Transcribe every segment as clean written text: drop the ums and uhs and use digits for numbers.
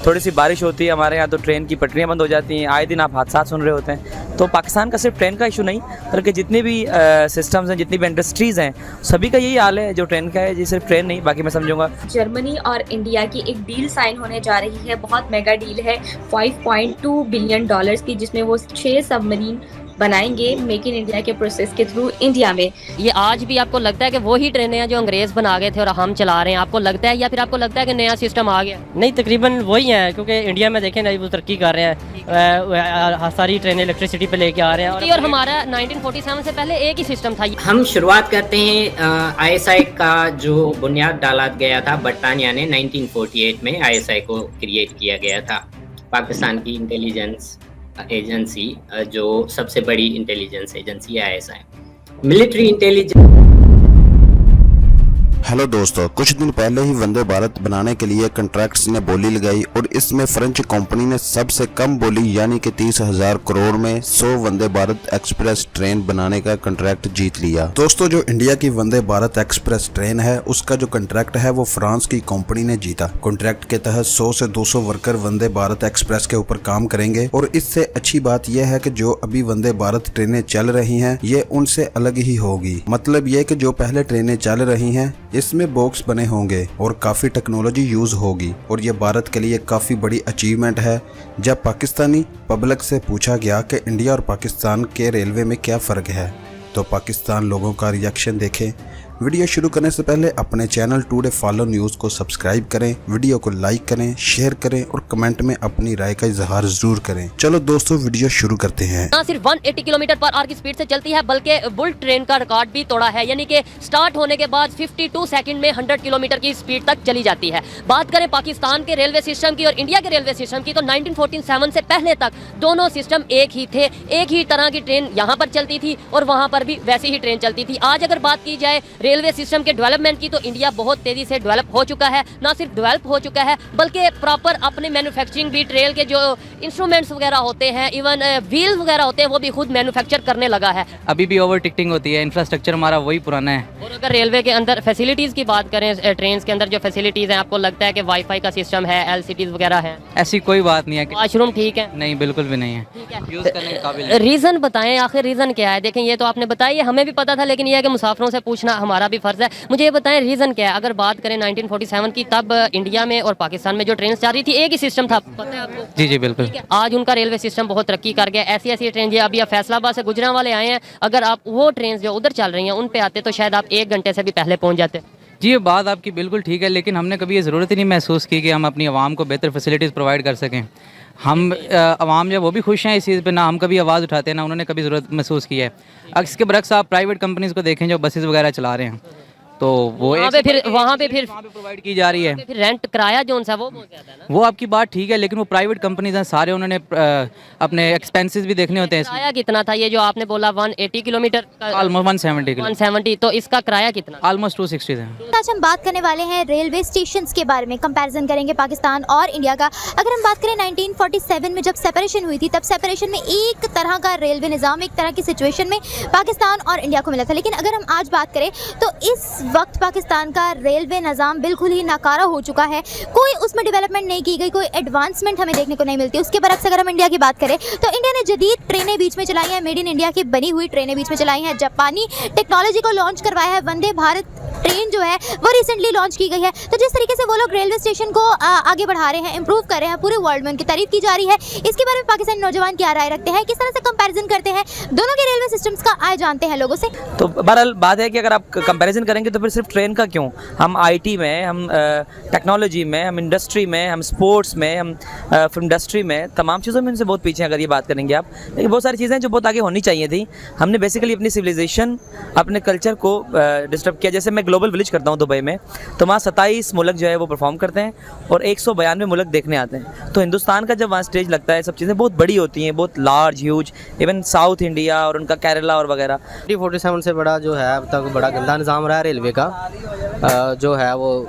थोड़ी सी बारिश होती है हमारे यहाँ तो ट्रेन की पटरियाँ बंद हो जाती हैं, आए दिन आप हादसा सुन रहे होते हैं। तो पाकिस्तान का सिर्फ ट्रेन का इशू नहीं, बल्कि जितनी भी सिस्टम्स हैं, जितनी भी इंडस्ट्रीज़ हैं, सभी का यही हाल है। जो ट्रेन का है जी, सिर्फ ट्रेन नहीं, बाकी मैं समझूंगा। जर्मनी और इंडिया की एक डील साइन होने जा रही है, बहुत मेगा डील है, $5.2 बिलियन की, जिसमें वो 6 सबमरीन बनाएंगे मेक इन इंडिया के प्रोसेस के थ्रू इंडिया में। ये आज भी आपको लगता है कि वो ही ट्रेनें हैं जो अंग्रेज बना गए थे और हम चला रहे हैं, आपको लगता है, या फिर आपको लगता है कि नया सिस्टम आ गया? नहीं, तकरीबन वही है, क्योंकि इंडिया में देखें ना वो तरक्की कर रहे हैं, सारी ट्रेनें इलेक्ट्रिसिटी पे लेके आ रहे हैं। और हमारा 1947 से पहले एक ही सिस्टम था। हम शुरुआत करते हैं ISI का जो बुनियाद डाला गया था बरतानिया ने 1948 में। ISI को क्रिएट किया गया था, पाकिस्तान की इंटेलिजेंस एजेंसी, जो सबसे बड़ी इंटेलिजेंस एजेंसी है ISI, मिलिट्री इंटेलिजेंस। हेलो दोस्तों, कुछ दिन पहले ही वंदे भारत बनाने के लिए कॉन्ट्रैक्ट्स ने बोली लगाई और इसमें फ्रेंच कंपनी ने सबसे कम बोली यानी कि 30,000 करोड़ में 100 वंदे भारत एक्सप्रेस ट्रेन बनाने का कॉन्ट्रैक्ट जीत लिया। दोस्तों, जो इंडिया की वंदे भारत एक्सप्रेस ट्रेन है उसका जो कॉन्ट्रैक्ट है वो फ्रांस की कंपनी ने जीता। कॉन्ट्रैक्ट के तहत 100 से 200 वर्कर वंदे भारत एक्सप्रेस के ऊपर काम करेंगे और इससे अच्छी बात यह है कि जो अभी वंदे भारत ट्रेनें चल रही हैं ये उनसे अलग ही होगी। मतलब ये कि जो पहले ट्रेनें चल रही हैं इसमें बॉक्स बने होंगे और काफी टेक्नोलॉजी यूज होगी और ये भारत के लिए काफी बड़ी अचीवमेंट है। जब पाकिस्तानी पब्लिक से पूछा गया कि इंडिया और पाकिस्तान के रेलवे में क्या फ़र्क है तो पाकिस्तान लोगों का रिएक्शन देखें। वीडियो शुरू करने से पहले अपने चैनल टुडे फॉलो न्यूज़ को सब्सक्राइब करें, वीडियो को लाइक करें, शेयर करें और कमेंट में अपनी राय का इजहार जरूर करें। चलो दोस्तों, वीडियो शुरू करते हैं। ना सिर्फ 180 किलोमीटर पर आवर की स्पीड से चलती है, बल्कि बुलेट ट्रेन का रिकॉर्ड भी तोड़ा है, यानी कि स्टार्ट होने के बाद 52 सेकंड में 100 किलोमीटर की स्पीड तक चली जाती है। बात करें पाकिस्तान के रेलवे सिस्टम की और इंडिया के रेलवे सिस्टम की, तो 1947 से पहले तक दोनों सिस्टम एक ही थे, एक ही तरह की ट्रेन यहाँ पर चलती थी और वहाँ पर भी वैसी ही ट्रेन चलती थी। आज अगर बात की जाए रेलवे सिस्टम के डेवलपमेंट की, तो इंडिया बहुत तेजी से डेवलप हो चुका है। ना सिर्फ डेवलप हो चुका है बल्कि प्रॉपर अपने मैन्युफैक्चरिंग भी, रेल के जो इंस्ट्रूमेंट्स वगैरह होते हैं, इवन व्हील वगैरह होते हैं, वो भी खुद मैन्युफैक्चर करने लगा है। अभी भी ओवर टिकटिंग होती है, इंफ्रास्ट्रक्चर हमारा वही पुराना है। और अगर रेलवे के अंदर फैसिलिटीज़ की बात करें, ट्रेन के अंदर जो फैसिलिटीज़ हैं, आपको लगता है कि वाईफाई का सिस्टम है, LCDs वगैरह है? ऐसी कोई बात नहीं है। वॉशरूम ठीक है? नहीं, बिल्कुल भी नहीं है। यूज़ करने के काबिल। रीज़न बताएं, आखिर रीज़न क्या है? देखें, ये तो आपने बताया, हमें भी पता था, लेकिन यह है कि मुसाफिरों से पूछना हमारा भी फ़र्ज़ है। मुझे ये बताएं रीज़न क्या है? अगर बात करें 1947 की, तब इंडिया में और पाकिस्तान में जो ट्रेन जा रही थी एक ही सिस्टम था, पता है आपको? जी जी बिल्कुल। आज उनका रेलवे सिस्टम बहुत तरक्की कर गया। ऐसी ऐसी ट्रेन, ये अभी आप फैसलाबाद से गुजरां वाले आए हैं, अगर आप वो ट्रेन जो उधर चल रही हैं उन पे आते तो शायद आप 1 घंटे से भी पहले पहुँच जाते। जी, ये बात आपकी बिल्कुल ठीक है, लेकिन हमने कभी ये ज़रूरत ही नहीं महसूस की कि हम अपनी आवाम को बेहतर फैसिलिटीज़ प्रोवाइड कर सकें। हम आवाम जब वो भी खुश हैं इस चीज़ पे, ना हम कभी आवाज़ उठाते हैं, ना उन्होंने कभी ज़रूरत महसूस की है। अब इसके बरक्स आप प्राइवेट कंपनीज़ को देखें जो बसेस वगैरह चला रहे हैं, तो वो वहाँ पे फिर प्रोवाइड की जा रही है। फिर रेंट किराया जो सा वो बहुत ज़्यादा है ना। वो आपकी बात ठीक है, लेकिन वो प्राइवेट कंपनीज हैं सारे, उन्होंने अपने एक्सपेंसेस भी देखने होते हैं। किराया कितना था ये जो आपने बोला 180 किलोमीटर? ऑलमोस्ट 170। तो इसका किराया कितना? ऑलमोस्ट 260 है। आज हम बात करने वाले हैं रेलवे स्टेशन के बारे में, कंपैरिजन करेंगे पाकिस्तान और इंडिया का। अगर हम बात करें 1947 में जब सेपरेशन हुई थी, तब सेपरेशन में एक तरह का रेलवे निज़ाम, एक तरह की सिचुएशन में पाकिस्तान और इंडिया को मिला था। लेकिन अगर हम आज बात करें तो इस वक्त पाकिस्तान का रेलवे निज़ाम बिल्कुल ही नाकारा हो चुका है। कोई उसमें डेवलपमेंट नहीं की गई, कोई एडवांसमेंट हमें देखने को नहीं मिलती। उसके बरक्स अगर हम इंडिया की बात करें तो इंडिया ने जदीद ट्रेनें बीच में चलाई हैं, मेड इन इंडिया की बनी हुई ट्रेनें बीच में चलाई हैं, जापानी टेक्नोलॉजी को लॉन्च करवाया है। वंदे भारत ट्रेन जो है वो रिसेंटली लॉन्च की गई है। तो जिस तरीके से वो लोग रेलवे स्टेशन को आगे बढ़ा रहे हैं, इंप्रूव कर रहे हैं, पूरे वर्ल्ड में उनकी तारीफ की जा रही है। इसके बारे में पाकिस्तानी नौजवान क्या राय रखते हैं, किस तरह से कंपैरिजन करते हैं दोनों के रेलवे सिस्टम्स का, आए जानते हैं लोगों से। तो बहरहाल बात है कि अगर आप कंपैरिजन करेंगे तो फिर सिर्फ ट्रेन का क्यों, हम IT में, हम टेक्नोलॉजी में, हम इंडस्ट्री में, हम स्पोर्ट्स में, हम फिल्म इंडस्ट्री में, तमाम चीज़ों में उनसे बहुत पीछे हैं अगर ये बात करेंगे आप। लेकिन बहुत सारी चीज़ें जो बहुत आगे होनी चाहिए थी। हमने बेसिकली अपनी सिविलाइजेशन, अपने कल्चर को डिस्टर्ब किया। जैसे मैं ग्लोबल विलेज करता हूँ दुबई में, तो वहाँ 27 मुल्क जो है वो परफॉर्म करते हैं और 192 मुल्क देखने आते हैं। तो हिंदुस्तान का जब वहाँ स्टेज लगता है, सब चीज़ें बहुत बड़ी होती हैं, बहुत large huge, even south India और उनका केरला और वगैरह। 47 से बड़ा जो है अब तक बड़ा गंदा निज़ाम रहा है रेलवे का। जो है वो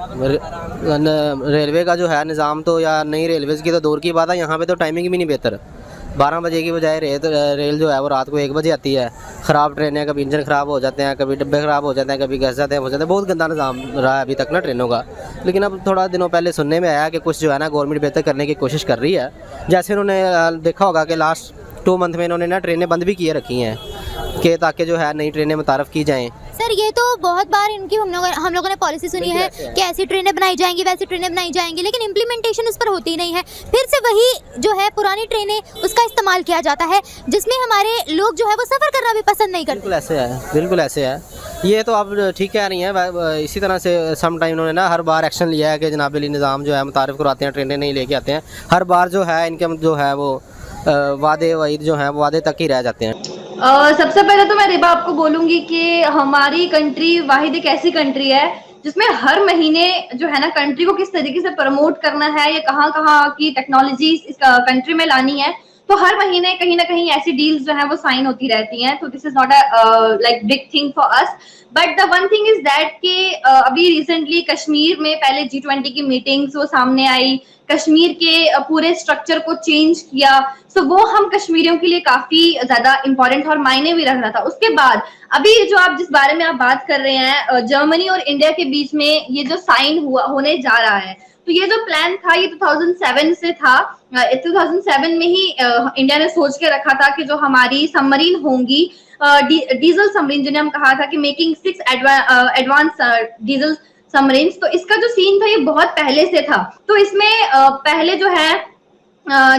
रेलवे का जो है निज़ाम, तो या नई रेलवेज़ की तो दूर की बात है, यहाँ पे तो टाइमिंग भी नहीं बेहतर। 12 बजे की बजाय रेल जो है वो रात को 1 बजे आती है। ख़राब ट्रेनें, कभी इंजन ख़राब हो जाते हैं, कभी डब्बे ख़राब हो जाते हैं, कभी घस जाते हैं, हो जाते हैं। बहुत गंदा निज़ाम रहा है अभी तक ना ट्रेनों का। लेकिन अब थोड़ा दिनों पहले सुनने में आया कि कुछ जो है ना गवर्नमेंट बेहतर करने की कोशिश कर रही है। जैसे उन्होंने देखा होगा कि लास्ट 2 मंथ में इन्होंने ना ट्रेनें बंद भी किए रखी हैं कि ताकि जो है नई ट्रेनें मुतारफ़ की जाएँ। सर ये तो बहुत बार इनकी हम लोगों ने पॉलिसी सुनी है कि ऐसी ट्रेनें बनाई जाएंगी, वैसी ट्रेनें बनाई जाएंगी, लेकिन इम्प्लीमेंटेशन उस पर होती ही नहीं है। फिर से वही जो है पुरानी ट्रेनें उसका इस्तेमाल किया जाता है, जिसमें हमारे लोग जो है वो सफ़र करना भी पसंद नहीं करते। बिल्कुल ऐसे है, बिल्कुल ऐसे है। ये तो आप ठीक कह रही हैं। इसी तरह से सम टाइम इन्होंने ना हर बार एक्शन लिया है कि जनाब अली निज़ाम जो है मुतारिफ़ करवाते हैं, ट्रेनें नहीं लेके आते हैं। हर बार जो है इनके जो है वो वादे वाइद जो हैं वो वादे तक ही रह जाते हैं। सबसे पहले तो मैं रिबा आपको बोलूंगी कि हमारी कंट्री वाहिद एक ऐसी कंट्री है जिसमें हर महीने जो है ना कंट्री को किस तरीके से प्रमोट करना है या कहाँ की टेक्नोलॉजी इस कंट्री में लानी है, तो हर महीने कहीं ना कहीं ऐसी डील्स जो है वो साइन होती रहती हैं। तो this is not a like big thing for us, but the one thing is that कि अभी रिसेंटली कश्मीर में पहले G20 की मीटिंग्स वो सामने आई, कश्मीर के पूरे स्ट्रक्चर को चेंज किया। सो वो हम कश्मीरियों के लिए काफी ज्यादा इंपॉर्टेंट और मायने भी रख रहा था। उसके बाद अभी जो आप जिस बारे में आप बात कर रहे हैं, जर्मनी और इंडिया के बीच में ये जो साइन होने जा रहा है, तो ये जो प्लान था ये 2007 से था। 2007 में ही इंडिया ने सोच के रखा था कि जो हमारी सबमरीन होंगी, डीजल सबमरीन, जिन्हें हम कहा था कि मेकिंग 6 एडवांस डीजल सबमरीन्स, तो इसका जो सीन था ये बहुत पहले से था। तो इसमें पहले जो है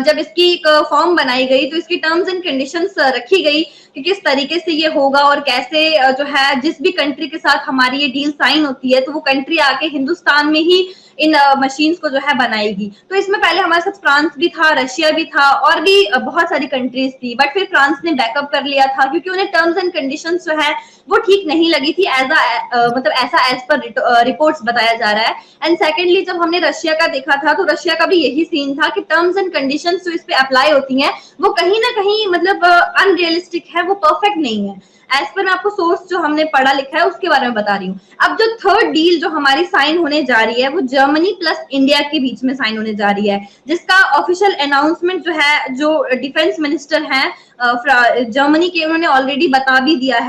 जब इसकी एक फॉर्म बनाई गई तो इसकी टर्म्स एंड कंडीशंस रखी गई कि किस तरीके से ये होगा और कैसे जो है जिस भी कंट्री के साथ हमारी ये डील साइन होती है तो वो कंट्री आके हिंदुस्तान में ही इन मशीन्स को जो है बनाएगी। तो इसमें पहले हमारे साथ फ्रांस भी था, रशिया भी था और भी बहुत सारी कंट्रीज थी, बट फिर फ्रांस ने बैकअप कर लिया था क्योंकि उन्हें टर्म्स एंड कंडीशंस जो है वो ठीक नहीं लगी थी मतलब ऐसा एज पर रिपोर्ट्स बताया जा रहा है। एंड सेकेंडली जब हमने रशिया का देखा था तो रशिया का भी यही सीन था कि टर्म्स एंड कंडीशंस जो इस पे अप्लाई होती हैं वो कहीं ना कहीं मतलब अनरियलिस्टिक है, वो परफेक्ट नहीं है। एज पर मैं आपको सोर्स जो हमने पढ़ा लिखा है उसके बारे में बता रही हूँ। अब जो थर्ड डील जो हमारी साइन होने जा रही है वो जर्मनी प्लस इंडिया के बीच में साइन होने जा रही है, जिसका ऑफिशियल अनाउंसमेंट जो है जो डिफेंस मिनिस्टर हैं जर्मनी के, उन्होंने ऑलरेडी बता भी दिया है।